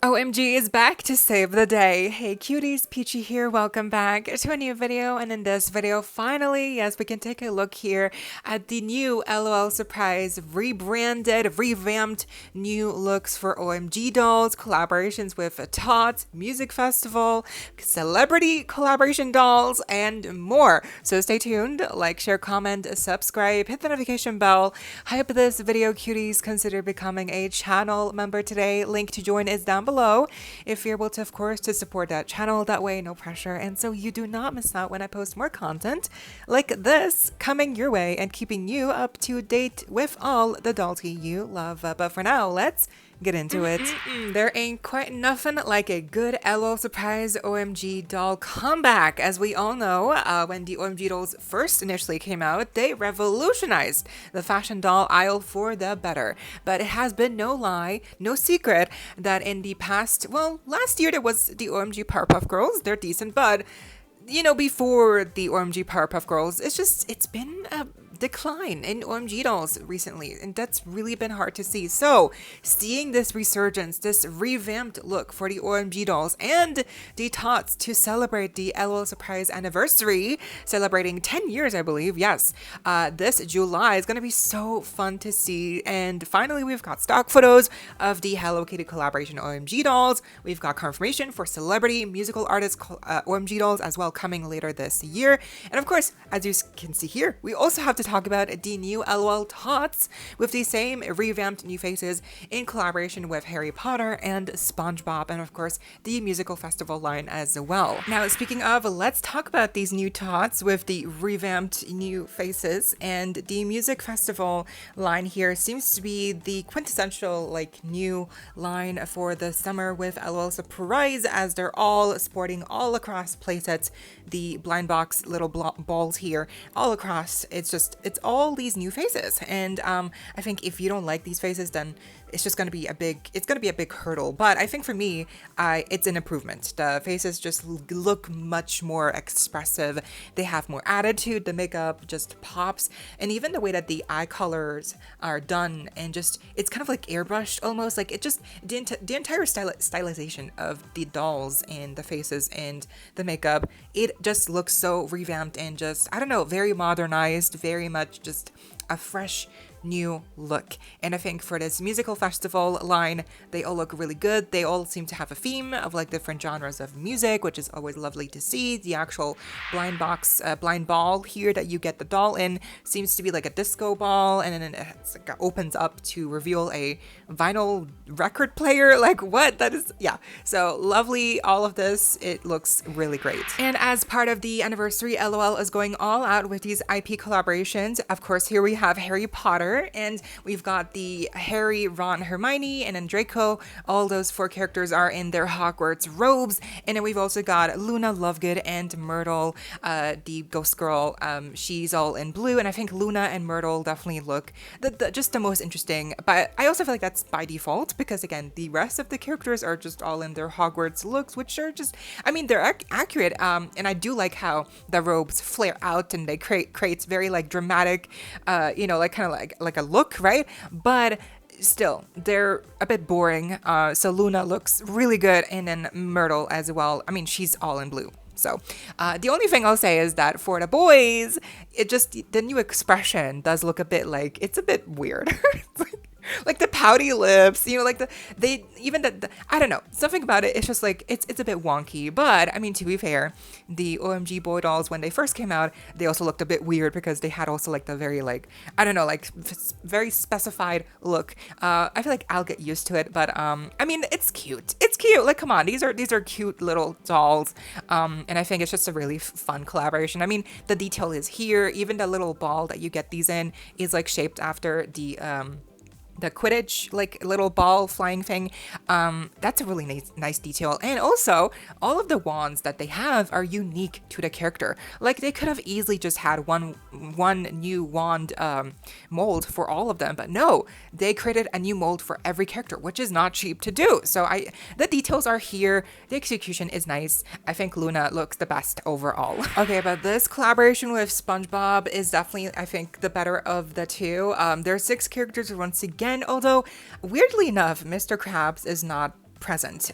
OMG is back to save the day. Hey cuties, PeachY here, welcome back to a new video, and in this video, finally, yes, we can take a look here at the new L.O.L surprise, rebranded, revamped new looks for OMG dolls, collaborations with Tots, music festival, celebrity collaboration dolls, and more. So stay tuned, like, share, comment, subscribe, hit the notification bell, hype this video, cuties, consider becoming a channel member today. Link to join is down below if you're able to, of course, to support that channel. That way, no pressure, and so you do not miss out when I post more content like this coming your way and keeping you up to date with all the dolls you love. But for now, let's get into it. There ain't quite nothing like a good L.O.L surprise OMG doll comeback. As we all know, when the OMG dolls first initially came out, they revolutionized the fashion doll aisle for the better. But it has been no lie, no secret that in the past, well, last year there was the OMG Powerpuff Girls. They're decent, but you know, before the OMG Powerpuff Girls, it's been a decline in OMG dolls recently, and that's really been hard to see. So seeing this resurgence, this revamped look for the OMG dolls and the Tots to celebrate the L.O.L surprise anniversary, celebrating 10 years, I believe, yes, this July is going to be so fun to see. And finally, we've got stock photos of the Hello Kitty collaboration OMG dolls. We've got confirmation for celebrity musical artist OMG dolls as well coming later this year. And of course, as you can see here, we also have to talk about the new L.O.L Tots with the same revamped new faces in collaboration with Harry Potter and Spongebob, and of course the musical festival line as well. Now, speaking of, let's talk about these new Tots with the revamped new faces. And the music festival line here seems to be the quintessential like new line for the summer with L.O.L surprise, as they're all sporting all across playsets the blind box little balls here all across. It's all these new faces, and I think if you don't like these faces, then it's just going to be a big hurdle. But I think for me, it's an improvement. The faces just look much more expressive. They have more attitude. The makeup just pops, and even the way that the eye colors are done, and just it's kind of like airbrushed almost. Like it just the entire stylization of the dolls and the faces and the makeup, it just looks so revamped and just, I don't know, very modernized, very much just a fresh new look. And I think for this musical festival line, they all look really good. They all seem to have a theme of like different genres of music, which is always lovely to see. The actual blind ball here that you get the doll in seems to be like a disco ball, and then it opens up to reveal a vinyl record player. Like what? That is, yeah. So lovely, all of this. It looks really great. And as part of the anniversary, L.O.L is going all out with these IP collaborations. Of course, here we have Harry Potter, and we've got the Harry, Ron, Hermione, and then Draco. All those 4 characters are in their Hogwarts robes. And then we've also got Luna Lovegood and Myrtle, the ghost girl. She's all in blue, and I think Luna and Myrtle definitely look just the most interesting. But I also feel like that's by default, because again, the rest of the characters are just all in their Hogwarts looks, which are just, I mean, they're accurate. And I do like how the robes flare out and they creates very like dramatic, you know, like kind of like a look, right? But still, they're a bit boring. So Luna looks really good, and then Myrtle as well. I mean, she's all in blue. So the only thing I'll say is that for the boys, it just, the new expression does look a bit like, it's a bit weird. Like the pouty lips, you know, like I don't know, something about it, it's just like, it's a bit wonky. But I mean, to be fair, the OMG boy dolls, when they first came out, they also looked a bit weird because they had also like the very like, I don't know, like very specified look. I feel like I'll get used to it, but I mean, it's cute. Like, come on, these are cute little dolls. And I think it's just a really fun collaboration. I mean, the detail is here. Even the little ball that you get these in is like shaped after the Quidditch like little ball flying thing. That's a really nice detail. And also, all of the wands that they have are unique to the character. Like they could have easily just had one new wand mold for all of them, but no, they created a new mold for every character, which is not cheap to do. So the details are here. The execution is nice. I think Luna looks the best overall. Okay, but this collaboration with SpongeBob is definitely, I think, the better of the two. There are 6 characters once again, although weirdly enough, Mr. Krabs is not present.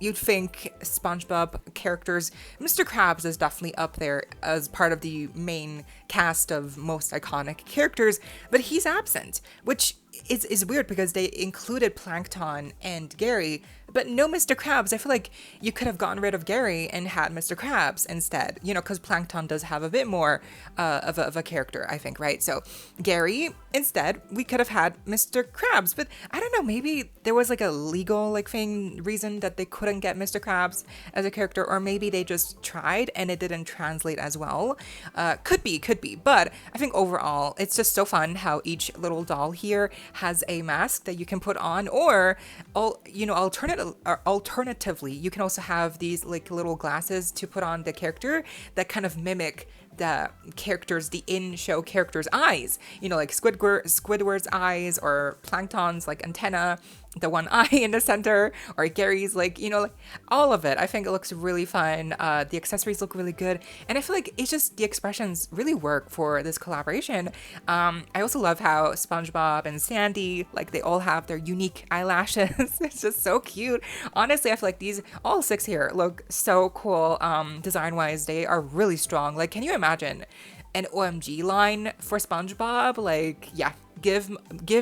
You'd think SpongeBob characters, Mr. Krabs is definitely up there as part of the main cast of most iconic characters, but he's absent, which is weird because they included Plankton and Gary, but no Mr. Krabs. I feel like you could have gotten rid of Gary and had Mr. Krabs instead, you know, because Plankton does have a bit more of a character, I think, right? So Gary, instead, we could have had Mr. Krabs, but I don't know, maybe there was like a legal reason that they couldn't get Mr. Krabs as a character, or maybe they just tried and it didn't translate as well. Could be, but I think overall, it's just so fun how each little doll here has a mask that you can put on, or alternatively, you can also have these like little glasses to put on the character that kind of mimic the in-show characters' eyes, you know, like Squidward's eyes, or Plankton's like antenna, the one eye in the center, or Gary's like, you know, like all of it. I think it looks really fun. The accessories look really good, and I feel like it's just the expressions really work for this collaboration. I also love how SpongeBob and Sandy, like they all have their unique eyelashes. It's just so cute. Honestly, I feel like these all 6 here look so cool. Design-wise, they are really strong. Like, can you imagine an OMG line for SpongeBob? Like, yeah, give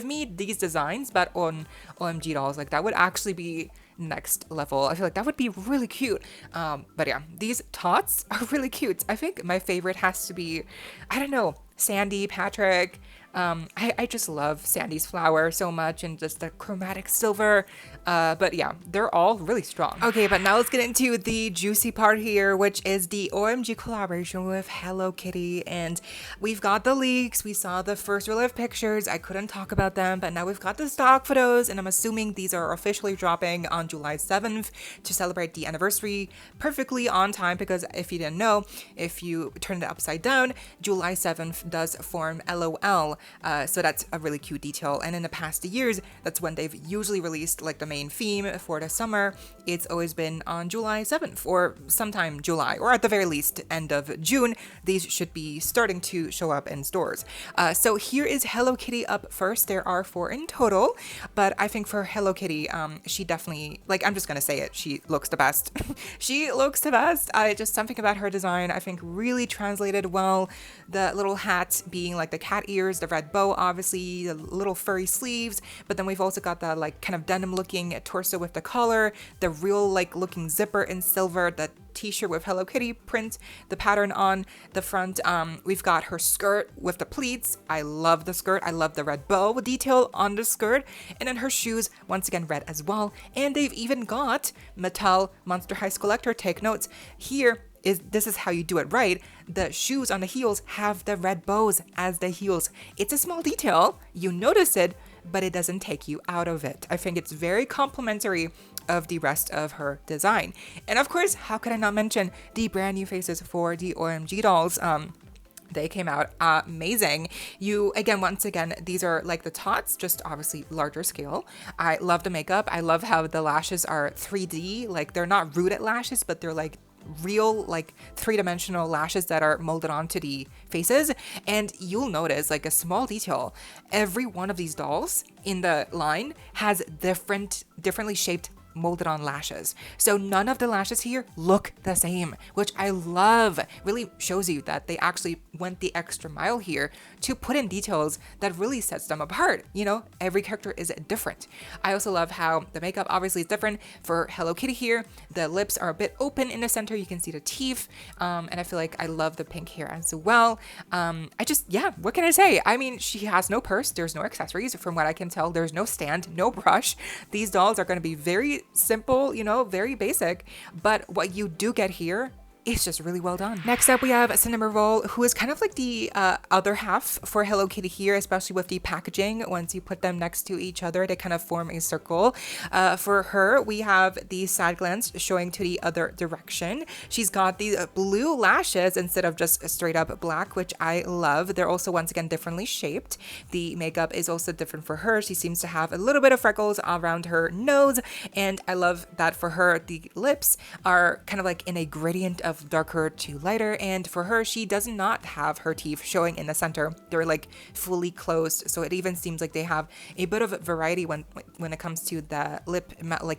me these designs, but on OMG dolls. Like, that would actually be next level. I feel like that would be really cute. But yeah, these Tots are really cute. I think my favorite has to be, I don't know, Sandy, Patrick. I just love Sandy's flower so much, and just the chromatic silver. But yeah, they're all really strong. Okay, but now let's get into the juicy part here, which is the OMG collaboration with Hello Kitty. And we've got the leaks. We saw the first real life pictures. I couldn't talk about them, but now we've got the stock photos, and I'm assuming these are officially dropping on July 7th to celebrate the anniversary, perfectly on time, because if you didn't know, if you turn it upside down, July 7th does form L.O.L. So that's a really cute detail. And in the past years, that's when they've usually released like the main theme for the summer. It's always been on July 7th, or sometime July, or at the very least end of June. These should be starting to show up in stores. So here is Hello Kitty up first. There are 4 in total, but I think for Hello Kitty, she definitely, like, I'm just gonna say it, she looks the best. She looks the best. Just something about her design, I think, really translated well. The little hat being like the cat ears, the red bow, obviously, the little furry sleeves, but then we've also got the like kind of denim looking torso with the collar, the real like looking zipper in silver, the t-shirt with Hello Kitty print, the pattern on the front. We've got her skirt with the pleats. I love the skirt. I love the red bow detail on the skirt, and then her shoes, once again red as well. And they've even got Mattel Monster High Collector, take notes here. This is how you do it right. The shoes on the heels have the red bows as the heels. It's a small detail, you notice it, but it doesn't take you out of it. I think it's very complimentary of the rest of her design. And of course, how could I not mention the brand new faces for the OMG dolls? They came out amazing. Once again, these are like the Tots, just obviously larger scale. I love the makeup. I love how the lashes are 3D. Like, they're not rooted lashes, but they're like real, like 3-dimensional lashes that are molded onto the faces. And you'll notice like a small detail. Every one of these dolls in the line has differently shaped molded on lashes. So none of the lashes here look the same, which I love. Really shows you that they actually went the extra mile here to put in details that really sets them apart. You know, every character is different. I also love how the makeup obviously is different for Hello Kitty here. The lips are a bit open in the center. You can see the teeth. And I feel like I love the pink hair as well. What can I say? I mean, she has no purse. There's no accessories. From what I can tell, there's no stand, no brush. These dolls are going to be very simple, you know, very basic, but what you do get here is just really well done. Next up, we have Cinnamon Roll, who is kind of like the other half for Hello Kitty here, especially with the packaging. Once you put them next to each other, they kind of form a circle. For her, we have the side glance showing to the other direction. She's got these blue lashes instead of just straight up black, which I love. They're also, once again, differently shaped. The makeup is also different for her. She seems to have a little bit of freckles around her nose, and I love that for her, the lips are kind of like in a gradient of of darker to lighter, and for her, she does not have her teeth showing in the center. They're like fully closed, so it even seems like they have a bit of variety when it comes to the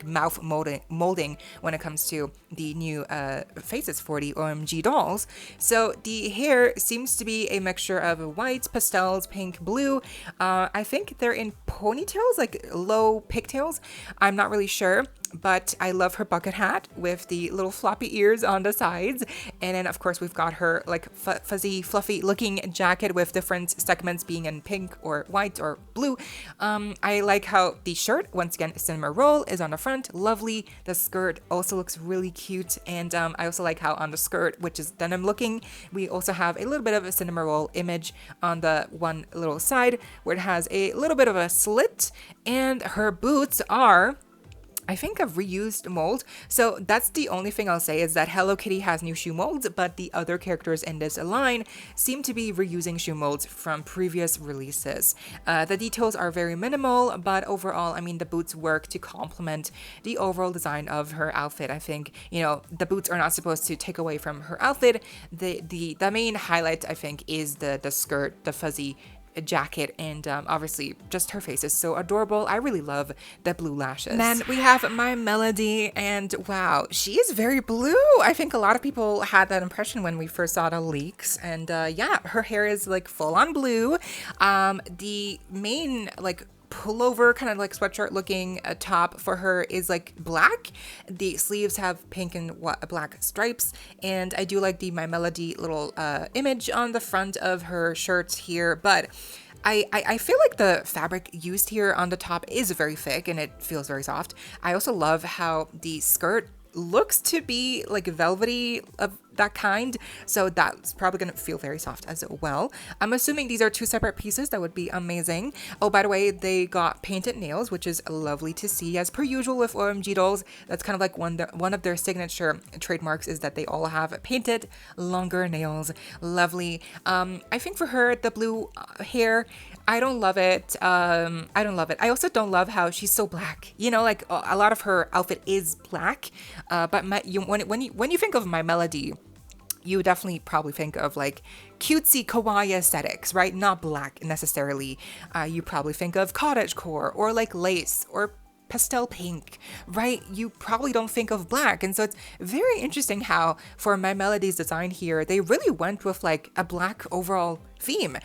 mouth molding when it comes to the new faces for the OMG dolls. So the hair seems to be a mixture of white, pastels, pink, blue. I think they're in ponytails, like low pigtails. I'm not really sure, but I love her bucket hat with the little floppy ears on the sides. And then of course we've got her like fuzzy, fluffy looking jacket with different segments being in pink or white or blue. I like how the shirt, once again, cinema roll, is on the front. Lovely. The skirt also looks really cute. And I also like how on the skirt, which is denim looking, we also have a little bit of a cinema roll image on the one little side where it has a little bit of a slit, and her boots are, I think, a reused mold. So that's the only thing I'll say, is that Hello Kitty has new shoe molds, but the other characters in this line seem to be reusing shoe molds from previous releases. The details are very minimal, but overall, I mean, the boots work to complement the overall design of her outfit. I think, you know, the boots are not supposed to take away from her outfit. The main highlight, I think, is the skirt, the fuzzy jacket, and obviously just her face is so adorable. I really love the blue lashes. Then we have My Melody, and wow, she is very blue. I think a lot of people had that impression when we first saw the leaks, and yeah, her hair is like full on blue. The main like pullover, kind of like sweatshirt looking top for her is like black. The sleeves have pink and black stripes, and I do like the My Melody little image on the front of her shirts here, but I feel like the fabric used here on the top is very thick and it feels very soft. I also love how the skirt looks to be like velvety of that kind, so that's probably gonna feel very soft as well. I'm assuming these are two separate pieces. That would be amazing. Oh, by the way, they got painted nails, which is lovely to see. As per usual with OMG dolls, that's kind of like one of their signature trademarks, is that they all have painted longer nails. Lovely. I think for her, the blue hair, I don't love it. I don't love it. I also don't love how she's so black. You know, like a lot of her outfit is black. But when you think of My Melody, you definitely probably think of like cutesy kawaii aesthetics, right? Not black necessarily. You probably think of cottagecore or like lace or pastel pink, right? You probably don't think of black. And so it's very interesting how for My Melody's design here, they really went with like a black overall theme,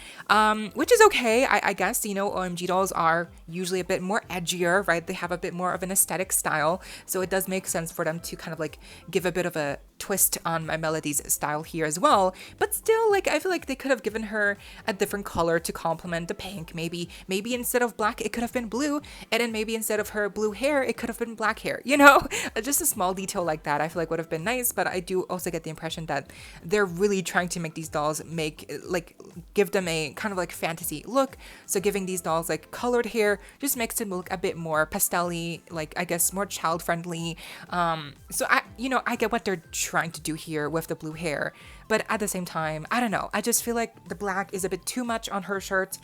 which is okay. I guess, you know, OMG dolls are usually a bit more edgier, right? They have a bit more of an aesthetic style. So it does make sense for them to kind of like give a bit of a twist on My Melody's style here as well. But still, like, I feel like they could have given her a different color to complement the pink. Maybe instead of black, it could have been blue. And then maybe instead of her blue hair, it could have been black hair, you know? Just a small detail like that I feel like would have been nice. But I do also get the impression that they're really trying to make these dolls give them a kind of like fantasy look. So giving these dolls like colored hair just makes them look a bit more pastel-y, like I guess more child friendly. So I get what they're trying to do here with the blue hair, but at the same time, I don't know. I just feel like the black is a bit too much on her shirt.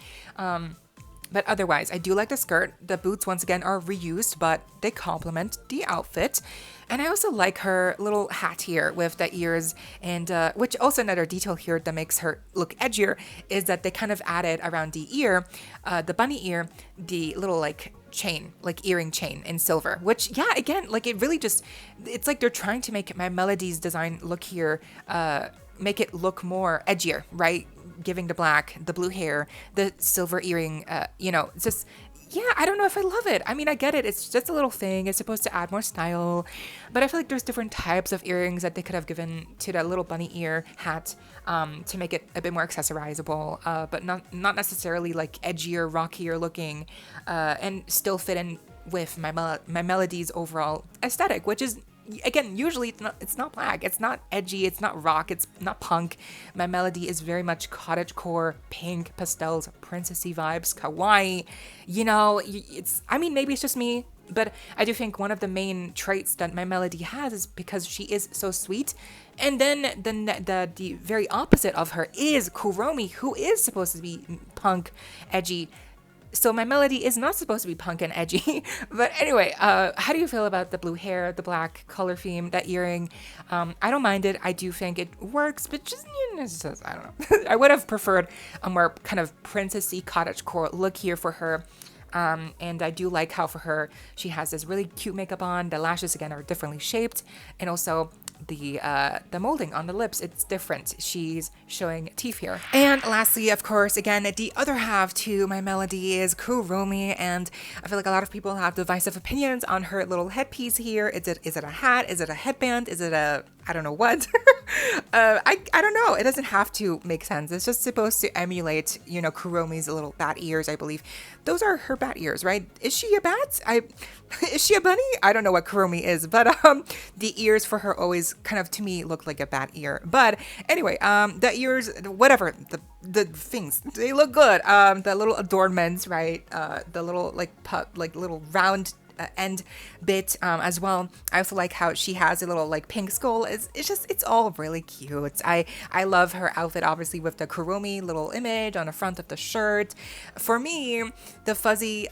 But otherwise, I do like the skirt. The boots, once again, are reused, but they complement the outfit. And I also like her little hat here with the ears, and which also another detail here that makes her look edgier is that they kind of added around the ear, the bunny ear, the little like chain, like earring chain in silver, which, yeah, again, like it really just, it's like they're trying to make My Melody's design look here, make it look more edgier, right? Giving the black, the blue hair, the silver earring, it's just, yeah, I don't know if I love it. I mean, I get it. It's just a little thing. It's supposed to add more style, but I feel like there's different types of earrings that they could have given to that little bunny ear hat to make it a bit more accessorizable, but not necessarily like edgier, rockier looking, and still fit in with My Melody's overall aesthetic, which is, again, usually it's not black, it's not edgy, it's not rock, it's not punk. My Melody is very much cottagecore, pink, pastels, princessy vibes, kawaii. You know, maybe it's just me, but I do think one of the main traits that My Melody has is because she is so sweet. And then the very opposite of her is Kuromi, who is supposed to be punk, edgy, So my Melody is not supposed to be punk and edgy. But anyway, how do you feel about the blue hair, the black color theme, that earring? I don't mind it. I do think it works, but just, it's just I don't know. I would have preferred a more kind of princessy cottagecore look here for her. And I do like how for her, she has this really cute makeup on. The lashes, again, are differently shaped. And also the molding on the lips, it's different. She's showing teeth here. And lastly, of course, again, the other half to my Melody is Kuromi. And I feel like a lot of people have divisive opinions on her little headpiece here. Is it a hat? Is it a headband? Is it a, I don't know what? I don't know. It doesn't have to make sense. It's just supposed to emulate, Kuromi's little bat ears, I believe. Those are her bat ears, right? Is she a bat? Is she a bunny? I don't know what Kuromi is, but the ears for her always kind of, to me, look like a bat ear. But anyway, the ears, whatever, the things, they look good. The little adornments, right? The little little round end bit as well. I also like how she has a little pink skull. It's all really cute. I love her outfit, obviously, with the Kuromi little image on the front of the shirt. For me, the fuzzy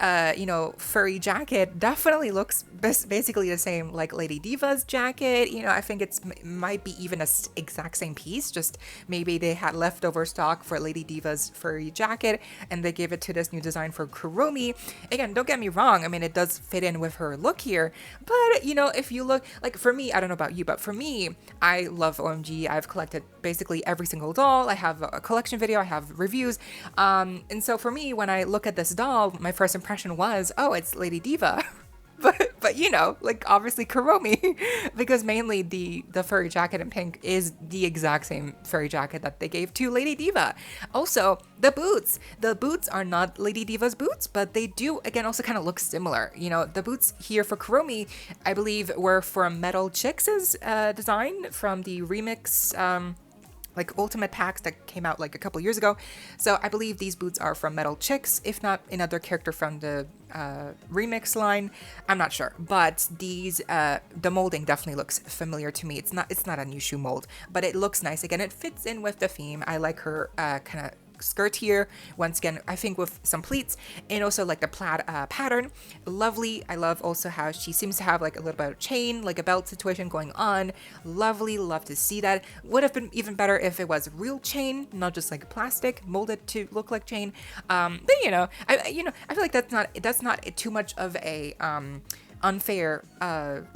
furry jacket definitely looks basically the same like Lady Diva's jacket. I think might be even a exact same piece, just maybe they had leftover stock for Lady Diva's furry jacket and they gave it to this new design for Kuromi. Again, don't get me wrong, I mean, it does fit in with her look here, but if you look, for me, I don't know about you, but for me, I love OMG. I've collected basically every single doll. I have a collection video, I have reviews, and so for me, when I look at this doll, my first impression was, oh, it's Lady Diva. But obviously Kuromi, because mainly the furry jacket in pink is the exact same furry jacket that they gave to Lady Diva. Also, the boots are not Lady Diva's boots, but they do, again, also kind of look similar. The boots here for Kuromi, I believe, were from Metal Chicks' design from the remix ultimate packs that came out a couple years ago. So I believe these boots are from Metal Chicks, if not another character from the remix line. I'm not sure, but these the molding definitely looks familiar to me. It's not a new shoe mold, but it looks nice. Again, it fits in with the theme. I like her kind of skirt here, once again, I think with some pleats, and also the plaid pattern. Lovely. I love also how she seems to have a little bit of chain, a belt situation going on. Lovely. Love to see that. Would have been even better if it was real chain, not just plastic molded to look like chain. But I feel like that's not too much of a unfair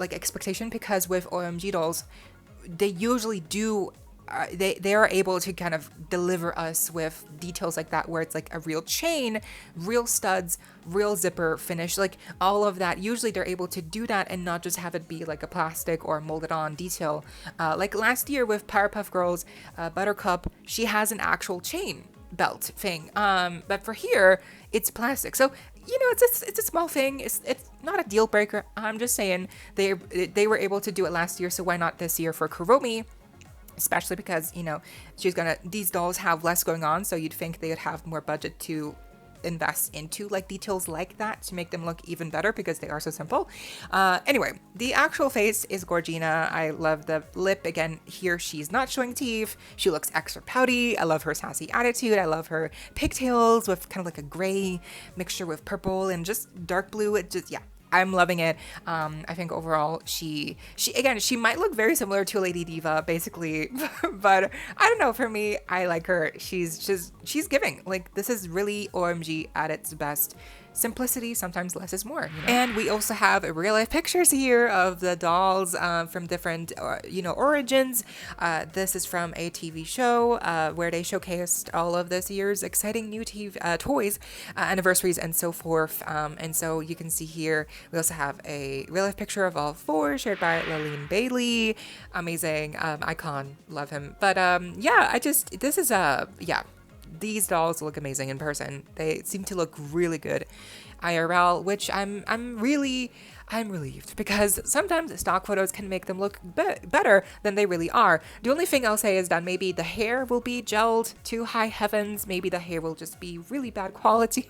expectation, because with OMG dolls, they usually do they are able to kind of deliver us with details like that, where it's a real chain, real studs, real zipper finish, all of that. Usually they're able to do that and not just have it be a plastic or molded on detail. Last year with Powerpuff Girls, Buttercup, she has an actual chain belt thing, but for here it's plastic. So it's a small thing. It's not a deal breaker. I'm just saying they were able to do it last year, so why not this year for Kuromi? Especially because, these dolls have less going on, so you'd think they would have more budget to invest into details like that to make them look even better, because they are so simple. Anyway, the actual face is Gorgina. I love the lip. Again, here she's not showing teeth. She looks extra pouty. I love her sassy attitude. I love her pigtails with kind of a gray mixture with purple and just dark blue. It just, yeah. I'm loving it. I think overall she might look very similar to Lady Diva, basically, but I don't know. For me, I like her. She's giving. This is really OMG at its best. Simplicity, sometimes less is more. And we also have real life pictures here of the dolls from different origins. This is from a TV show where they showcased all of this year's exciting new toys, anniversaries, and so forth. And so you can see here we also have a real life picture of all four shared by Laleen Bailey. Amazing icon, love him. But these dolls look amazing in person. They seem to look really good IRL, which I'm really I'm relieved because sometimes stock photos can make them look better than they really are. The only thing I'll say is that maybe the hair will be gelled to high heavens. Maybe the hair will just be really bad quality.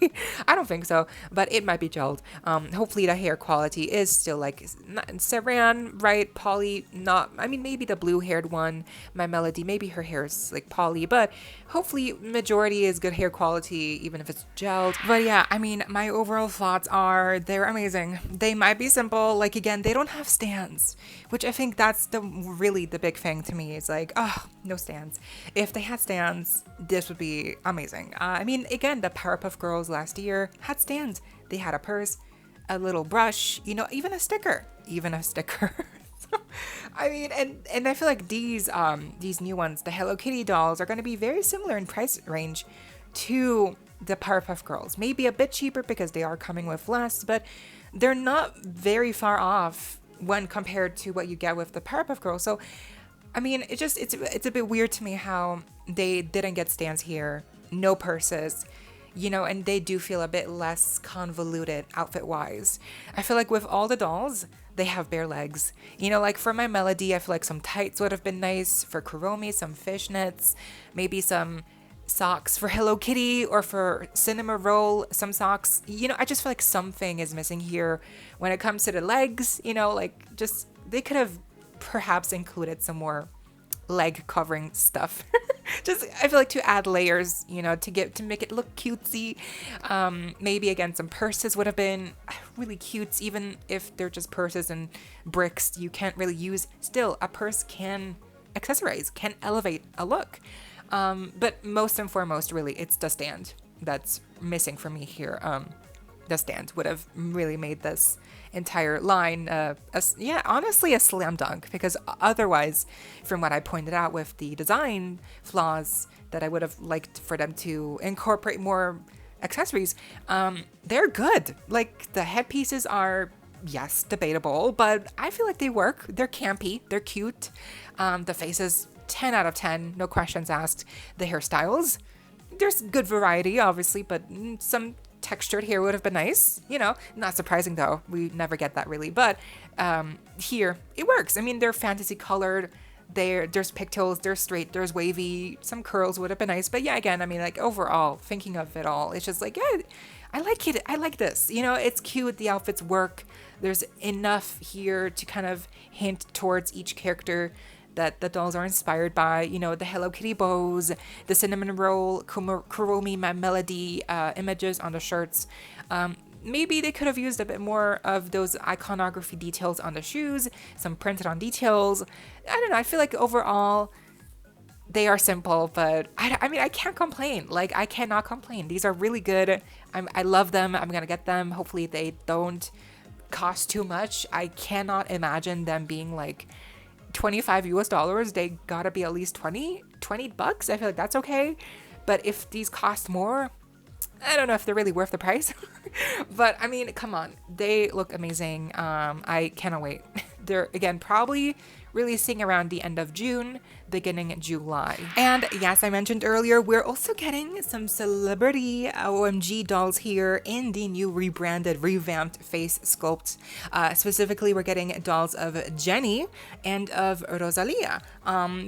I don't think so, but it might be gelled. Hopefully the hair quality is still like saran, right? Poly, not, I mean, maybe the blue haired one, my Melody, maybe her hair is like poly, but hopefully majority is good hair quality, even if it's gelled. But yeah, I mean, my overall thoughts are they're amazing. They might be simple. Like, again, they don't have stands, which I think that's really the big thing to me. Is like, oh, no stands. If they had stands, this would be amazing. I mean, again, the Powerpuff Girls last year had stands. They had a purse, a little brush, you know, even a sticker. I mean, and I feel like these new ones, the Hello Kitty dolls, are going to be very similar in price range to the Powerpuff Girls. Maybe a bit cheaper because they are coming with less, but they're not very far off when compared to what you get with the Powerpuff Girls. So, I mean, it's a bit weird to me how they didn't get stands here, no purses, you know, and they do feel a bit less convoluted outfit-wise. I feel like with all the dolls, they have bare legs. You know, like for my Melody, I feel like some tights would have been nice. For Kuromi, some fishnets, maybe some socks for Hello Kitty, or for Cinema Roll, some socks. You know, I just feel like something is missing here when it comes to the legs. You know, like just they could have perhaps included some more leg covering stuff. Just I feel like to add layers, you know, to make it look cutesy. Maybe again some purses would have been really cute, even if they're just purses and bricks you can't really use. Still, a purse can accessorize, can elevate a look. But most and foremost, really, it's the stand that's missing for me here. The stand would have really made this entire line, honestly, a slam dunk, because otherwise, from what I pointed out with the design flaws that I would have liked for them to incorporate more accessories, they're good. Like, the headpieces are, yes, debatable, but I feel like they work. They're campy, they're cute. The faces, 10 out of 10, no questions asked. The hairstyles, there's good variety, obviously, but some textured hair would have been nice, you know. Not surprising though, we never get that really, but here it works. I mean, they're fantasy colored, there's pigtails, there's straight, there's wavy, some curls would have been nice, but yeah, again, I mean, like overall, thinking of it all, it's just like, yeah, I like it, I like this, you know. It's cute, the outfits work, there's enough here to kind of hint towards each character that the dolls are inspired by, you know, the Hello Kitty bows, the cinnamon roll, Kuromi, my Melody images on the shirts. Maybe they could have used a bit more of those iconography details on the shoes, some printed on details. I don't know, I feel like overall they are simple, but I mean, I can't complain. Like, I cannot complain. These are really good. I love them. I'm gonna get them. Hopefully they don't cost too much. I cannot imagine them being like $25 US. They gotta be at least 20 bucks. I feel like that's okay. But if these cost more, I don't know if they're really worth the price. But I mean, come on, they look amazing. I cannot wait. They're, again, probably releasing around the end of June, beginning July. And yes, I mentioned earlier, we're also getting some celebrity OMG dolls here in the new rebranded, revamped face sculpts. Specifically, we're getting dolls of Jenny and of Rosalia.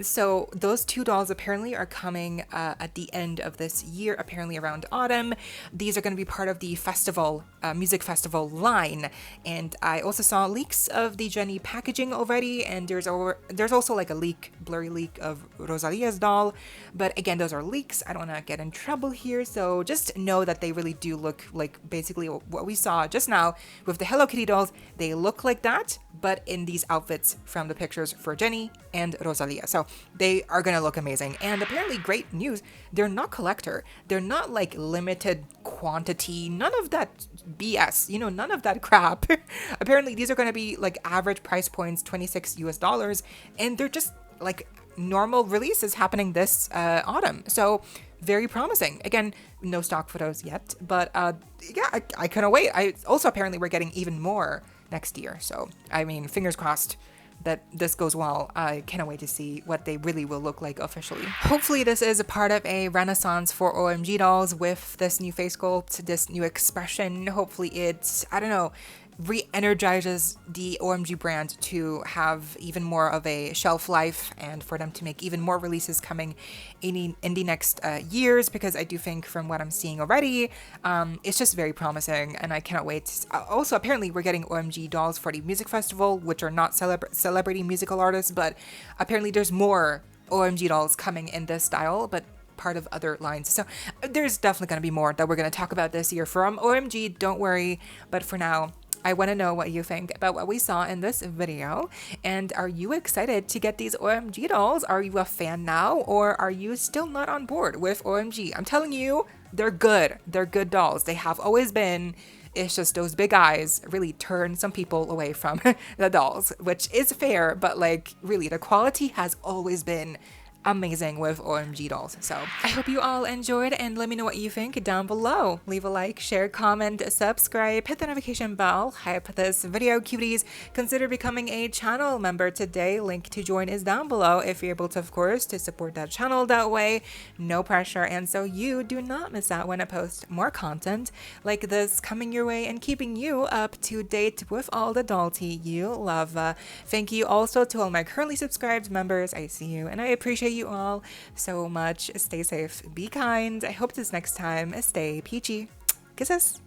So those two dolls apparently are coming at the end of this year, apparently around autumn. These are going to be part of the festival, music festival line. And I also saw leaks of the Jenny packaging already, and there's also like a blurry leak of Rosalia's doll, but again, those are leaks. I don't want to get in trouble here, so just know that they really do look like basically what we saw just now with the Hello Kitty dolls. They look like that, but in these outfits from the pictures for Jenny and Rosalia. So they are gonna look amazing. And apparently, great news, they're not collector. They're not like limited quantity, none of that BS, you know, none of that crap. Apparently these are going to be like average price points, $26 US, and they're just like normal releases happening this autumn. So very promising. Again, no stock photos yet, but yeah, I couldn't wait. Also apparently we're getting even more next year. So I mean, fingers crossed that this goes well. I cannot wait to see what they really will look like officially. Hopefully this is a part of a renaissance for OMG dolls with this new face sculpt, this new expression. Hopefully it's, I don't know, re-energizes the OMG brand to have even more of a shelf life and for them to make even more releases coming in the next years, because I do think from what I'm seeing already, it's just very promising and I cannot wait. Also, apparently we're getting OMG dolls for the music festival, which are not celebrity musical artists, but apparently there's more OMG dolls coming in this style, but part of other lines. So there's definitely going to be more that we're going to talk about this year from OMG, don't worry. But for now, I want to know what you think about what we saw in this video. And are you excited to get these OMG dolls? Are you a fan now, or are you still not on board with OMG? I'm telling you, they're good. They're good dolls. They have always been. It's just those big eyes really turn some people away from the dolls, which is fair, but like really the quality has always been amazing with OMG dolls. So I hope you all enjoyed, and let me know what you think down below. Leave a like, share, comment, subscribe, hit the notification bell, hype this video, cuties. Consider becoming a channel member today. Link to join is down below if you're able to, of course, to support that channel that way. No pressure, and so you do not miss out when I post more content like this coming your way and keeping you up to date with all the doll tea you love. Thank you also to all my currently subscribed members. I see you and I appreciate you all so much. Stay safe, be kind. I hope this next time stay peachy. Kisses.